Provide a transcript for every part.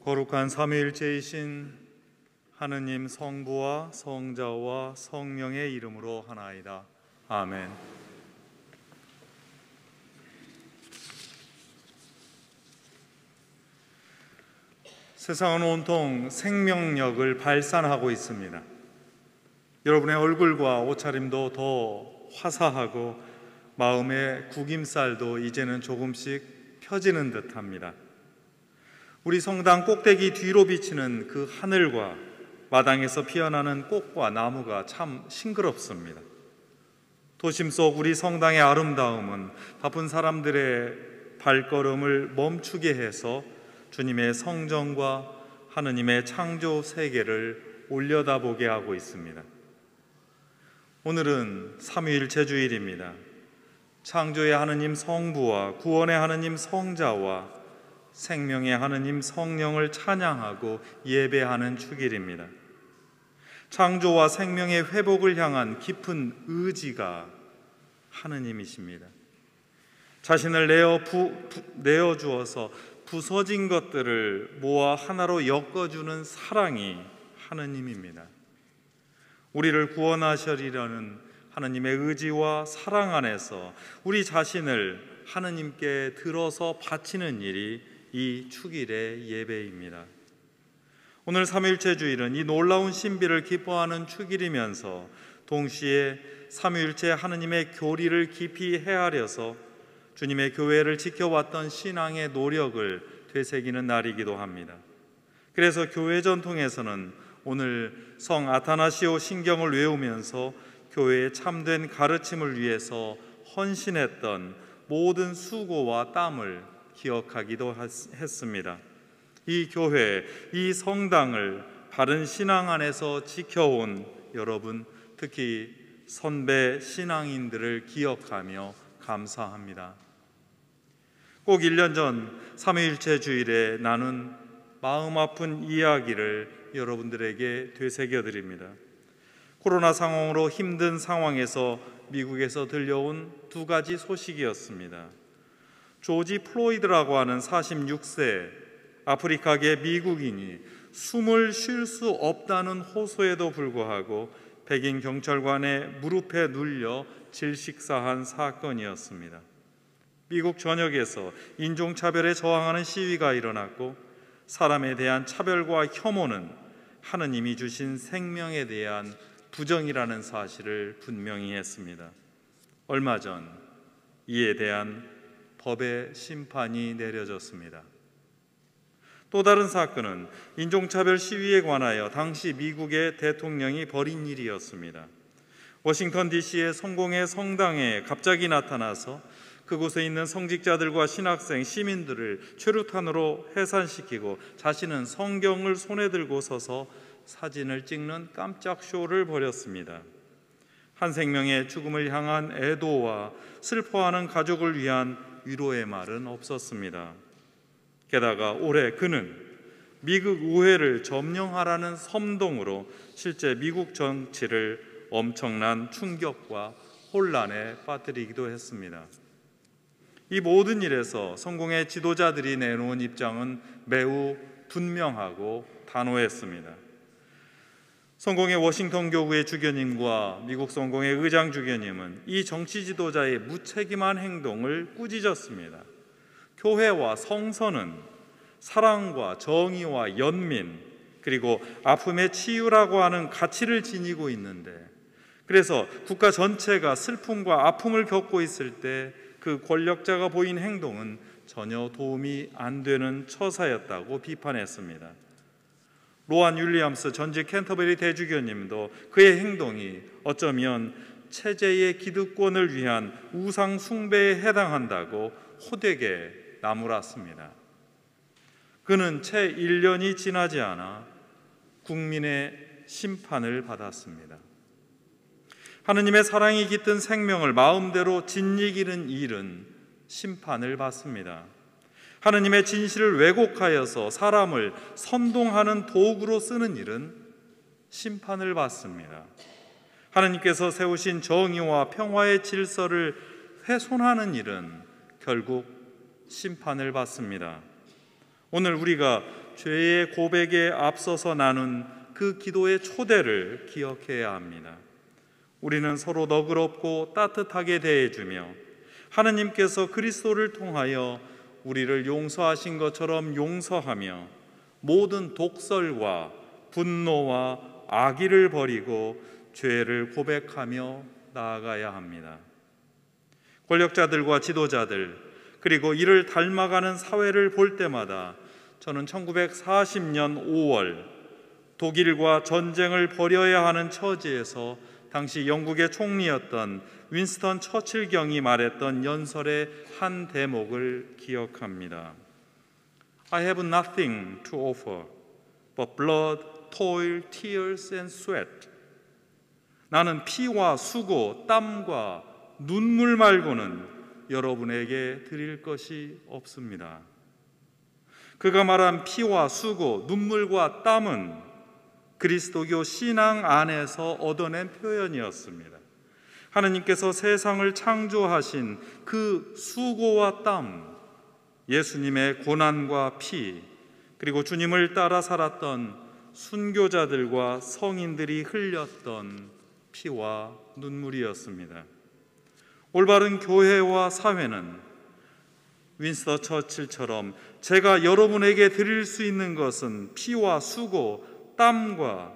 거룩한 삼위일체이신 하느님 성부와 성자와 성령의 이름으로 하나이다. 아멘. 세상은 온통 생명력을 발산하고 있습니다. 여러분의 얼굴과 옷차림도 더 화사하고 마음의 구김살도 이제는 조금씩 펴지는 듯합니다. 우리 성당 꼭대기 뒤로 비치는 그 하늘과 마당에서 피어나는 꽃과 나무가 참 싱그럽습니다. 도심 속 우리 성당의 아름다움은 바쁜 사람들의 발걸음을 멈추게 해서 주님의 성전과 하느님의 창조 세계를 올려다보게 하고 있습니다. 오늘은 삼위일체 주일입니다. 창조의 하느님 성부와 구원의 하느님 성자와 생명의 하느님 성령을 찬양하고 예배하는 축일입니다. 창조와 생명의 회복을 향한 깊은 의지가 하느님이십니다. 자신을 내어주어서 부서진 것들을 모아 하나로 엮어주는 사랑이 하느님입니다. 우리를 구원하시리라는 하느님의 의지와 사랑 안에서 우리 자신을 하느님께 들어서 바치는 일이 이 축일의 예배입니다. 오늘 삼위일체 주일은 이 놀라운 신비를 기뻐하는 축일이면서 동시에 삼위일체 하느님의 교리를 깊이 헤아려서 주님의 교회를 지켜왔던 신앙의 노력을 되새기는 날이기도 합니다. 그래서 교회 전통에서는 오늘 성 아타나시오 신경을 외우면서 교회의 참된 가르침을 위해서 헌신했던 모든 수고와 땀을 기억하기도 했습니다. 이 교회, 이 성당을 바른 신앙 안에서 지켜온 여러분, 특히 선배 신앙인들을 기억하며 감사합니다. 꼭 1년 전 삼위일체 주일에 나눈 마음 아픈 이야기를 여러분들에게 되새겨드립니다. 코로나 상황으로 힘든 상황에서 미국에서 들려온 두 가지 소식이었습니다. 조지 플로이드라고 하는 46세 아프리카계 미국인이 숨을 쉴 수 없다는 호소에도 불구하고 백인 경찰관의 무릎에 눌려 질식사한 사건이었습니다. 미국 전역에서 인종차별에 저항하는 시위가 일어났고 사람에 대한 차별과 혐오는 하느님이 주신 생명에 대한 부정이라는 사실을 분명히 했습니다. 얼마 전 이에 대한 법의 심판이 내려졌습니다. 또 다른 사건은 인종차별 시위에 관하여 당시 미국의 대통령이 벌인 일이었습니다. 워싱턴 DC의 성공의 성당에 갑자기 나타나서 그곳에 있는 성직자들과 신학생, 시민들을 최루탄으로 해산시키고 자신은 성경을 손에 들고 서서 사진을 찍는 깜짝 쇼를 벌였습니다. 한 생명의 죽음을 향한 애도와 슬퍼하는 가족을 위한 위로의 말은 없었습니다. 게다가 올해 그는 미국 의회를 점령하라는 선동으로 실제 미국 정치를 엄청난 충격과 혼란에 빠뜨리기도 했습니다. 이 모든 일에서 성공의 지도자들이 내놓은 입장은 매우 분명하고 단호했습니다. 성공의 워싱턴 교구의 주교님과 미국 성공의 의장 주교님은 이 정치 지도자의 무책임한 행동을 꾸짖었습니다. 교회와 성서는 사랑과 정의와 연민 그리고 아픔의 치유라고 하는 가치를 지니고 있는데, 그래서 국가 전체가 슬픔과 아픔을 겪고 있을 때 그 권력자가 보인 행동은 전혀 도움이 안 되는 처사였다고 비판했습니다. 로안 윌리엄스 전직 캔터베리 대주교님도 그의 행동이 어쩌면 체제의 기득권을 위한 우상 숭배에 해당한다고 호되게 나무랐습니다. 그는 채 1년이 지나지 않아 국민의 심판을 받았습니다. 하느님의 사랑이 깃든 생명을 마음대로 짓이기는 일은 심판을 받습니다. 하느님의 진실을 왜곡하여서 사람을 선동하는 도구로 쓰는 일은 심판을 받습니다. 하느님께서 세우신 정의와 평화의 질서를 훼손하는 일은 결국 심판을 받습니다. 오늘 우리가 죄의 고백에 앞서서 나눈 그 기도의 초대를 기억해야 합니다. 우리는 서로 너그럽고 따뜻하게 대해주며 하느님께서 그리스도를 통하여 우리를 용서하신 것처럼 용서하며 모든 독설과 분노와 악의를 버리고 죄를 고백하며 나아가야 합니다. 권력자들과 지도자들 그리고 이를 닮아가는 사회를 볼 때마다 저는 1940년 5월 독일과 전쟁을 벌여야 하는 처지에서 당시 영국의 총리였던 윈스턴 처칠 경이 말했던 연설의 한 대목을 기억합니다. I have nothing to offer but blood, toil, tears and sweat. 나는 피와 수고, 땀과 눈물 말고는 여러분에게 드릴 것이 없습니다. 그가 말한 피와 수고, 눈물과 땀은 그리스도교 신앙 안에서 얻어낸 표현이었습니다. 하느님께서 세상을 창조하신 그 수고와 땀, 예수님의 고난과 피, 그리고 주님을 따라 살았던 순교자들과 성인들이 흘렸던 피와 눈물이었습니다. 올바른 교회와 사회는 윈스턴 처칠처럼 제가 여러분에게 드릴 수 있는 것은 피와 수고, 땀과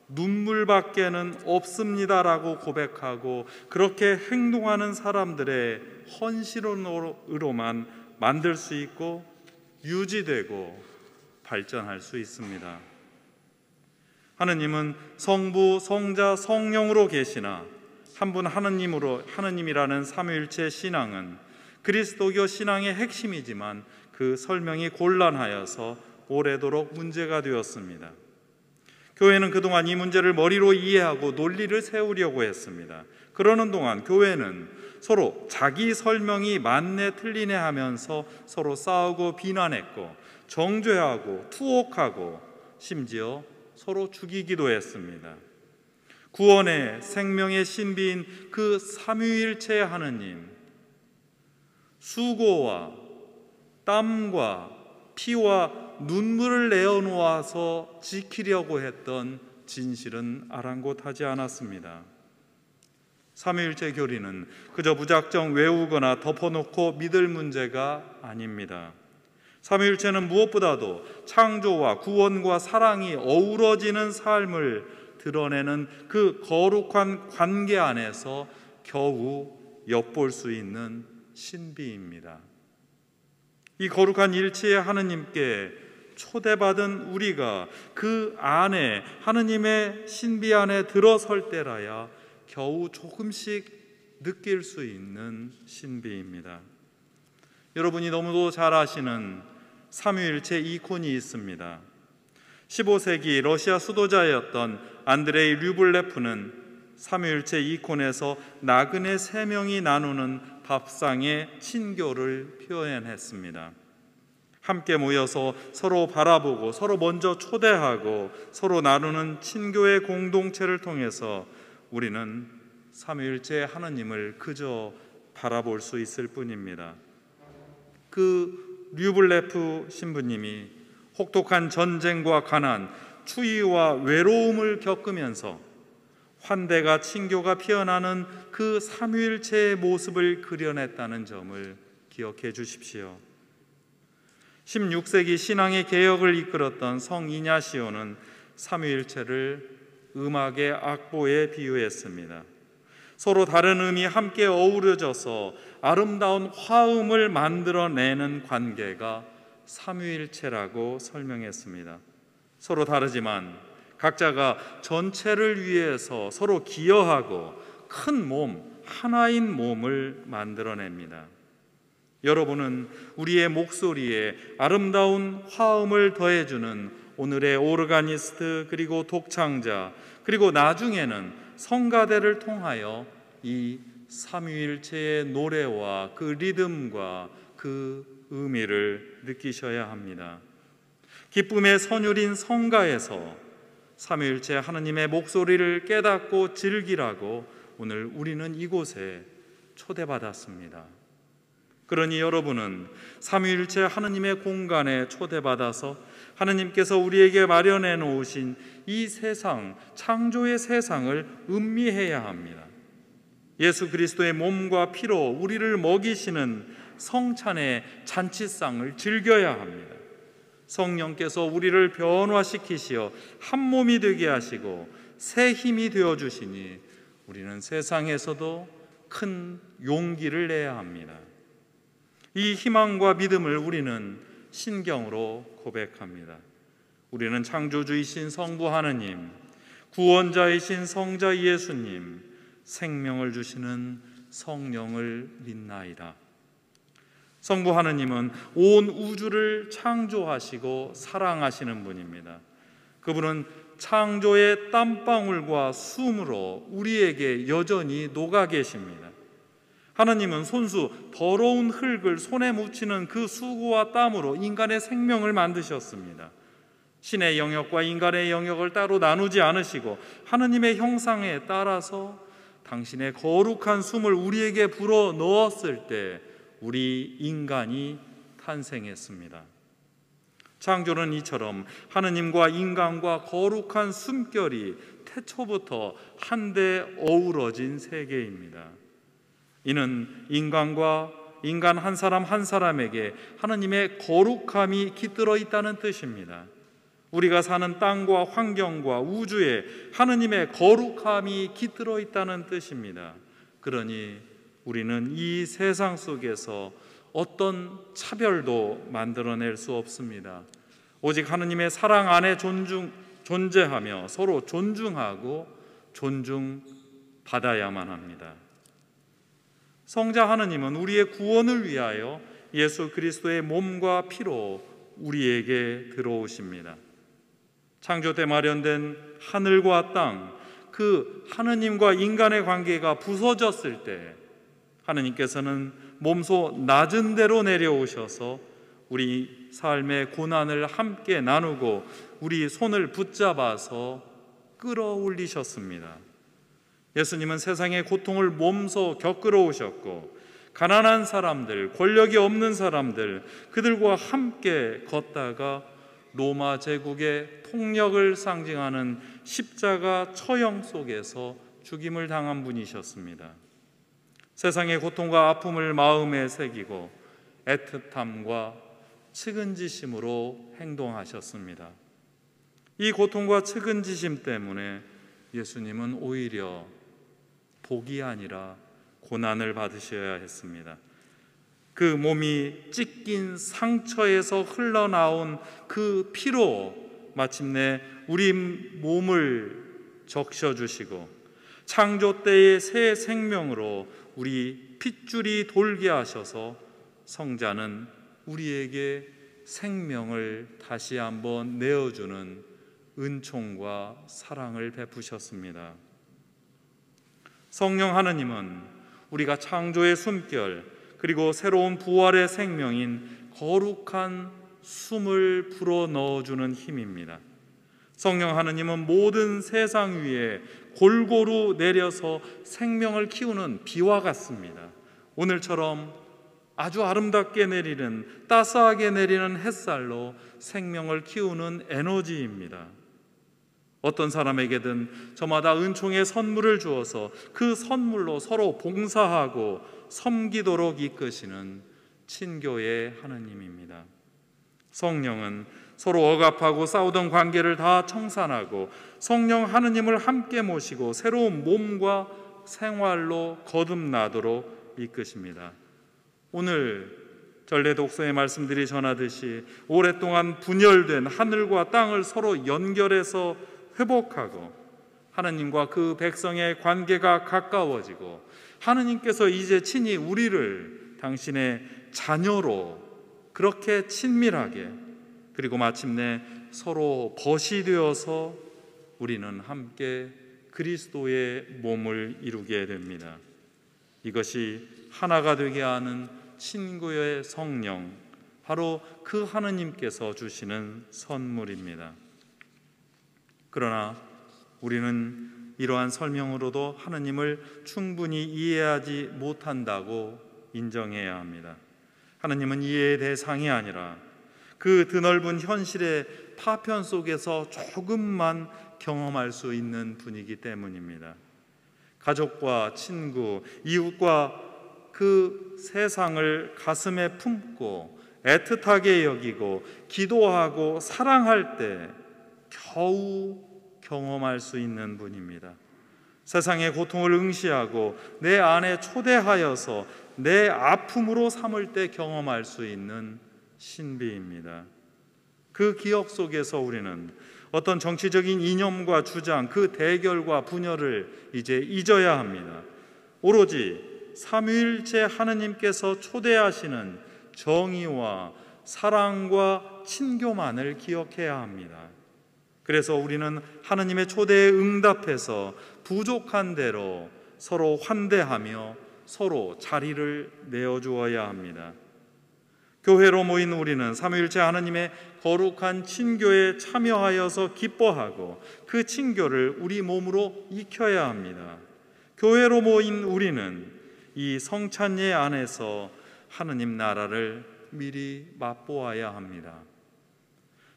눈물밖에는 없습니다라고 고백하고 그렇게 행동하는 사람들의 헌신으로만 만들 수 있고 유지되고 발전할 수 있습니다. 하느님은 성부, 성자, 성령으로 계시나 한 분 하느님이라는 삼위일체 신앙은 그리스도교 신앙의 핵심이지만 그 설명이 곤란하여서 오래도록 문제가 되었습니다. 교회는 그동안 이 문제를 머리로 이해하고 논리를 세우려고 했습니다. 그러는 동안 교회는 서로 자기 설명이 맞네 틀리네 하면서 서로 싸우고 비난했고 정죄하고 투옥하고 심지어 서로 죽이기도 했습니다. 구원의 생명의 신비인 그 삼위일체의 하느님, 수고와 땀과 피와 눈물을 내어놓아서 지키려고 했던 진실은 아랑곳하지 않았습니다. 삼위일체 교리는 그저 무작정 외우거나 덮어놓고 믿을 문제가 아닙니다. 삼위일체는 무엇보다도 창조와 구원과 사랑이 어우러지는 삶을 드러내는 그 거룩한 관계 안에서 겨우 엿볼 수 있는 신비입니다. 이 거룩한 일체의 하느님께 초대받은 우리가 그 안에 하느님의 신비 안에 들어설 때라야 겨우 조금씩 느낄 수 있는 신비입니다. 여러분이 너무도 잘 아시는 삼위일체 이콘이 있습니다. 15세기 러시아 수도자였던 안드레이 류블레프는 삼위일체 이콘에서 나그네 3명이 나누는 밥상의 친교를 표현했습니다. 함께 모여서 서로 바라보고 서로 먼저 초대하고 서로 나누는 친교의 공동체를 통해서 우리는 삼위일체 하느님을 그저 바라볼 수 있을 뿐입니다. 그 류블레프 신부님이 혹독한 전쟁과 가난, 추위와 외로움을 겪으면서 환대가 친교가 피어나는 그 삼위일체의 모습을 그려냈다는 점을 기억해 주십시오. 16세기 신앙의 개혁을 이끌었던 성 이냐시오는 삼위일체를 음악의 악보에 비유했습니다. 서로 다른 음이 함께 어우러져서 아름다운 화음을 만들어내는 관계가 삼위일체라고 설명했습니다. 서로 다르지만 각자가 전체를 위해서 서로 기여하고 큰 몸, 하나인 몸을 만들어냅니다. 여러분은 우리의 목소리에 아름다운 화음을 더해주는 오늘의 오르가니스트 그리고 독창자 그리고 나중에는 성가대를 통하여 이 삼위일체의 노래와 그 리듬과 그 의미를 느끼셔야 합니다. 기쁨의 선율인 성가에서 삼위일체 하느님의 목소리를 깨닫고 즐기라고 오늘 우리는 이곳에 초대받았습니다. 그러니 여러분은 삼위일체 하느님의 공간에 초대받아서 하느님께서 우리에게 마련해 놓으신 이 세상, 창조의 세상을 음미해야 합니다. 예수 그리스도의 몸과 피로 우리를 먹이시는 성찬의 잔치상을 즐겨야 합니다. 성령께서 우리를 변화시키시어 한 몸이 되게 하시고 새 힘이 되어주시니 우리는 세상에서도 큰 용기를 내야 합니다. 이 희망과 믿음을 우리는 신경으로 고백합니다. 우리는 창조주이신 성부 하느님, 구원자이신 성자 예수님, 생명을 주시는 성령을 믿나이다. 성부 하느님은 온 우주를 창조하시고 사랑하시는 분입니다. 그분은 창조의 땀방울과 숨으로 우리에게 여전히 녹아 계십니다. 하나님은 손수 더러운 흙을 손에 묻히는 그 수고와 땀으로 인간의 생명을 만드셨습니다. 신의 영역과 인간의 영역을 따로 나누지 않으시고 하나님의 형상에 따라서 당신의 거룩한 숨을 우리에게 불어 넣었을 때 우리 인간이 탄생했습니다. 창조는 이처럼 하느님과 인간과 거룩한 숨결이 태초부터 한데 어우러진 세계입니다. 이는 인간 한 사람 한 사람에게 하느님의 거룩함이 깃들어 있다는 뜻입니다. 우리가 사는 땅과 환경과 우주에 하느님의 거룩함이 깃들어 있다는 뜻입니다. 그러니 우리는 이 세상 속에서 어떤 차별도 만들어낼 수 없습니다. 오직 하느님의 사랑 안에 존재하며 서로 존중하고 존중받아야만 합니다. 성자 하느님은 우리의 구원을 위하여 예수 그리스도의 몸과 피로 우리에게 들어오십니다. 창조 때 마련된 하늘과 땅, 그 하느님과 인간의 관계가 부서졌을 때 하느님께서는 몸소 낮은 데로 내려오셔서 우리 삶의 고난을 함께 나누고 우리 손을 붙잡아서 끌어올리셨습니다. 예수님은 세상의 고통을 몸소 겪으러 오셨고 가난한 사람들, 권력이 없는 사람들, 그들과 함께 걷다가 로마 제국의 폭력을 상징하는 십자가 처형 속에서 죽임을 당한 분이셨습니다. 세상의 고통과 아픔을 마음에 새기고 애틋함과 측은지심으로 행동하셨습니다. 이 고통과 측은지심 때문에 예수님은 오히려 복이 아니라 고난을 받으셔야 했습니다. 그 몸이 찢긴 상처에서 흘러나온 그 피로 마침내 우리 몸을 적셔주시고 창조 때의 새 생명으로 우리 핏줄이 돌게 하셔서 성자는 우리에게 생명을 다시 한번 내어주는 은총과 사랑을 베푸셨습니다. 성령 하느님은 우리가 창조의 숨결 그리고 새로운 부활의 생명인 거룩한 숨을 불어 넣어주는 힘입니다. 성령 하느님은 모든 세상 위에 골고루 내려서 생명을 키우는 비와 같습니다. 오늘처럼 아주 아름답게 내리는, 따스하게 내리는 햇살로 생명을 키우는 에너지입니다. 어떤 사람에게든 저마다 은총의 선물을 주어서 그 선물로 서로 봉사하고 섬기도록 이끄시는 친교의 하느님입니다. 성령은 서로 억압하고 싸우던 관계를 다 청산하고 성령 하느님을 함께 모시고 새로운 몸과 생활로 거듭나도록 이끄십니다. 오늘 전래 독서의 말씀들이 전하듯이 오랫동안 분열된 하늘과 땅을 서로 연결해서 회복하고 하느님과 그 백성의 관계가 가까워지고 하느님께서 이제 친히 우리를 당신의 자녀로 그렇게 친밀하게 그리고 마침내 서로 벗이 되어서 우리는 함께 그리스도의 몸을 이루게 됩니다. 이것이 하나가 되게 하는 친구의 성령, 바로 그 하느님께서 주시는 선물입니다. 그러나 우리는 이러한 설명으로도 하느님을 충분히 이해하지 못한다고 인정해야 합니다. 하나님은 이해의 대상이 아니라 그 드넓은 현실의 파편 속에서 조금만 경험할 수 있는 분이기 때문입니다. 가족과 친구, 이웃과 그 세상을 가슴에 품고 애틋하게 여기고 기도하고 사랑할 때 겨우 경험할 수 있는 분입니다. 세상의 고통을 응시하고 내 안에 초대하여서 내 아픔으로 삼을 때 경험할 수 있는 신비입니다. 그 기억 속에서 우리는 어떤 정치적인 이념과 주장, 그 대결과 분열을 이제 잊어야 합니다. 오로지 삼위일체 하느님께서 초대하시는 정의와 사랑과 친교만을 기억해야 합니다. 그래서 우리는 하느님의 초대에 응답해서 부족한 대로 서로 환대하며 서로 자리를 내어주어야 합니다. 교회로 모인 우리는 삼위일체 하느님의 거룩한 친교에 참여하여서 기뻐하고 그 친교를 우리 몸으로 익혀야 합니다. 교회로 모인 우리는 이 성찬예 안에서 하느님 나라를 미리 맛보아야 합니다.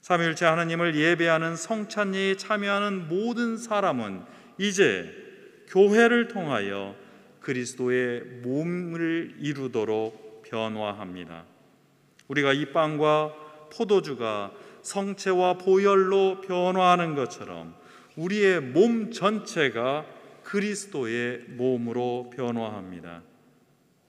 삼위일체 하느님을 예배하는 성찬예에 참여하는 모든 사람은 이제 교회를 통하여 그리스도의 몸을 이루도록 변화합니다. 우리가 이 빵과 포도주가 성체와 보혈로 변화하는 것처럼 우리의 몸 전체가 그리스도의 몸으로 변화합니다.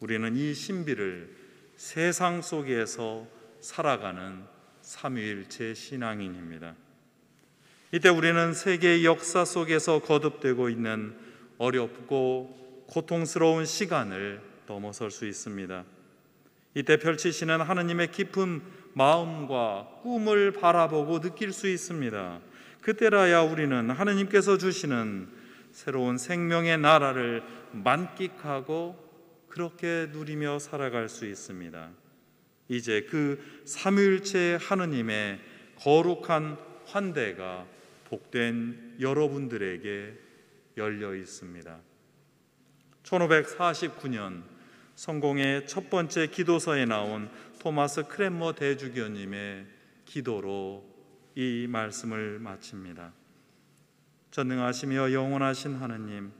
우리는 이 신비를 세상 속에서 살아가는 삼위일체 신앙인입니다. 이때 우리는 세계의 역사 속에서 거듭되고 있는 어렵고 고통스러운 시간을 넘어설 수 있습니다. 이때 펼치시는 하느님의 깊은 마음과 꿈을 바라보고 느낄 수 있습니다. 그때라야 우리는 하느님께서 주시는 새로운 생명의 나라를 만끽하고 그렇게 누리며 살아갈 수 있습니다. 이제 그 삼위일체 하느님의 거룩한 환대가 복된 여러분들에게 열려 있습니다. 1549년 성공의 첫 번째 기도서에 나온 토마스 크랜머 대주교님의 기도로 이 말씀을 마칩니다. 전능하시며 영원하신 하느님,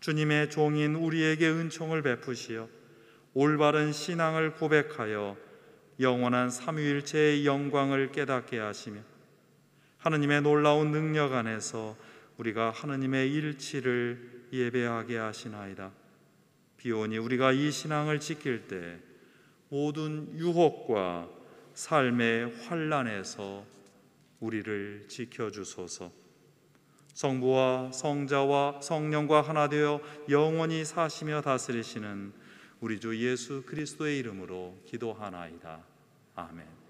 주님의 종인 우리에게 은총을 베푸시어 올바른 신앙을 고백하여 영원한 삼위일체의 영광을 깨닫게 하시며 하느님의 놀라운 능력 안에서 우리가 하느님의 일치를 예배하게 하시나이다. 비오니 우리가 이 신앙을 지킬 때 모든 유혹과 삶의 환난에서 우리를 지켜주소서. 성부와 성자와 성령과 하나 되어 영원히 사시며 다스리시는 우리 주 예수 그리스도의 이름으로 기도하나이다. 아멘.